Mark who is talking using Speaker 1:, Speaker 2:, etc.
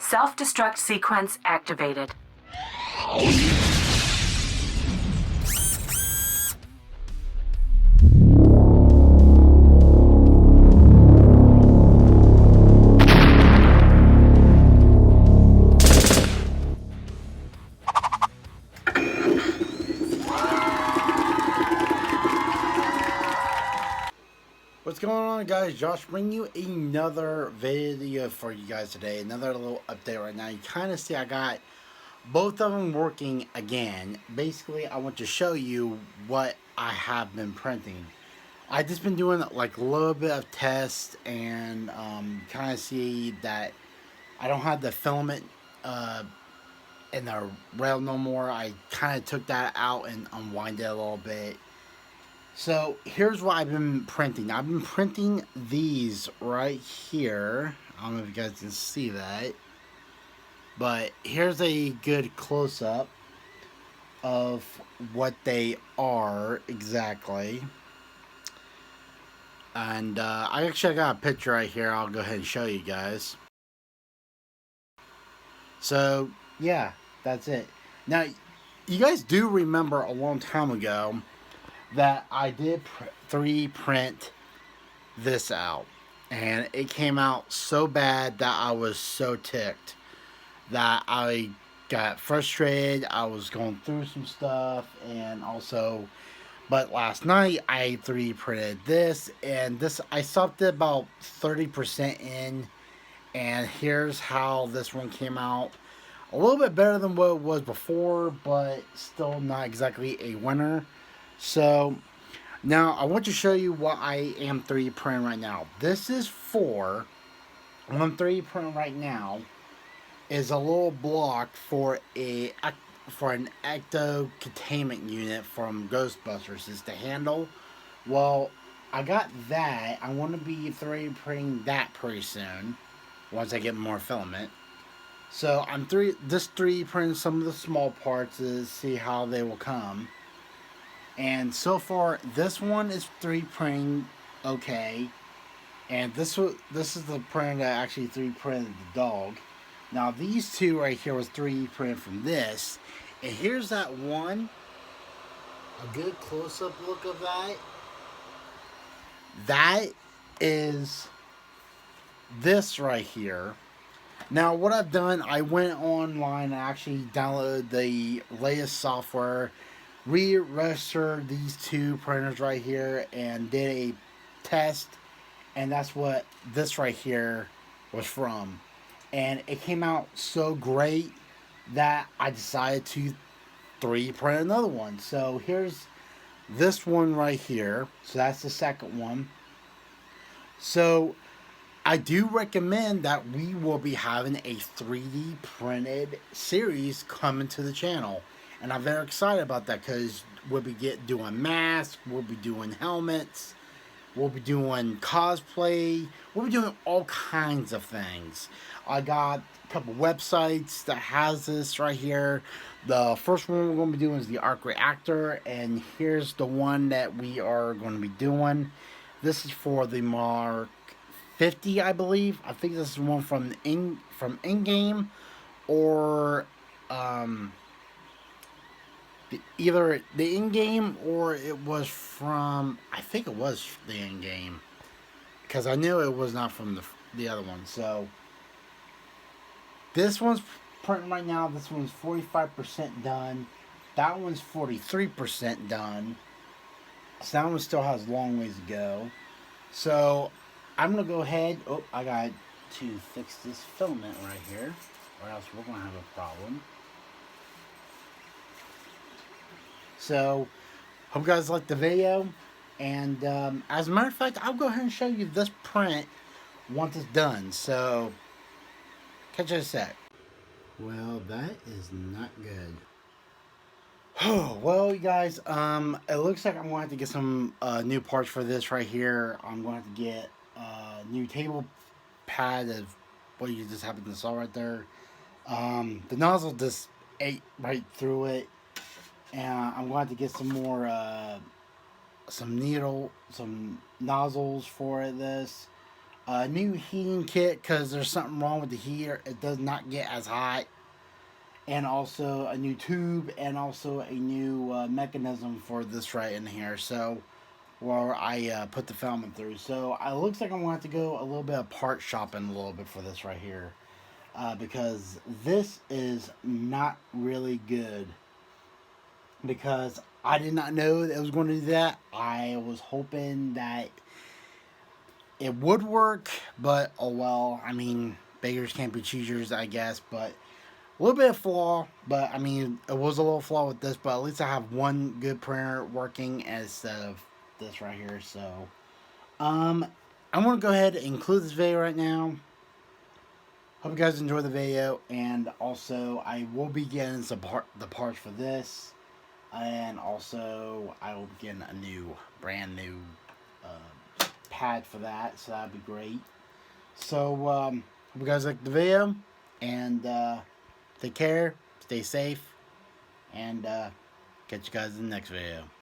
Speaker 1: Self-destruct sequence activated.
Speaker 2: What's going on, guys? Josh bringing you another video for you guys today. Another little update right now. You kind of see I got both of them working again. Basically, I want to show you what I have been printing. I just been doing like a little bit of tests and kind of see that I don't have the filament in the rail no more. I kind of took that out and unwind it a little bit. So here's what I've been printing. I've been printing these right here. I don't know if you guys can see that, but here's a good close-up of what they are exactly. And I actually got a picture right here. I'll go ahead and show you guys. So yeah, that's it. Now, you guys do remember a long time ago that I did 3D print this out, and it came out so bad that I was so ticked that I got frustrated. I was going through some stuff, and also, but last night I 3D printed this, and this I stopped it about 30% in, and here's how this one came out. A little bit better than what it was before, but still not exactly a winner. So now I want to show you what I am 3D printing right now. This is for, what I'm 3D printing right now is a little block for an ecto containment unit from Ghostbusters. It's the handle. Well, I got that. I want to be 3D printing that pretty soon once I get more filament. So I'm 3D printing some of the small parts to see how they will come. And so far, this one is 3D printing okay. And this is the printer that actually 3D printed the dog. Now these two right here was 3D printed from this. And here's that one. A good close-up look of that. That is this right here. Now what I've done, I went online and actually downloaded the latest software, re-registered these two printers right here, and did a test, and that's what this right here was from. And it came out so great that I decided to 3D print another one. So here's this one right here. So that's the second one. So I do recommend that we will be having a 3D printed series coming to the channel. And I'm very excited about that because we'll be doing masks, we'll be doing helmets, we'll be doing cosplay, we'll be doing all kinds of things. I got a couple websites that has this right here. The first one we're going to be doing is the Arc Reactor, and here's the one that we are going to be doing. This is for the Mark 50, I believe. I think this is one from in-game, or either the in-game or it was from, I think it was the in-game, because I knew it was not from the other one. So this one's printing right now. This one's 45% done. That one's 43% done. So that one still has a long ways to go. So I'm going to go ahead. Oh, I got to fix this filament right here, or else we're going to have a problem. So, hope you guys liked the video. And as a matter of fact, I'll go ahead and show you this print once it's done. So, catch you in a sec. Well, that is not good. Oh, well, you guys, it looks like I'm going to have to get some new parts for this right here. I'm going to have to get a new table pad of what you just happened to saw right there. The nozzle just ate right through it. And I'm going to have to get some more, some nozzles for this. A new heating kit because there's something wrong with the heater. It does not get as hot. And also a new tube and also a new mechanism for this right in here. So where I put the filament through. So it looks like I'm going to have to go a little bit of part shopping a little bit for this right here. Because this is not really good. Because I did not know that it was going to do that. I was hoping that it would work, but oh well. I mean, beggars can't be choosers, I guess. But a little bit of flaw, but I mean, it was a little flaw with this, but at least I have one good printer working instead of this right here. So, I want to go ahead and include this video right now. Hope you guys enjoy the video, and also I will be getting the parts for this, and also I will be getting a brand new pad for that, so that'd be great. So, hope you guys like the video, and take care, stay safe, and catch you guys in the next video.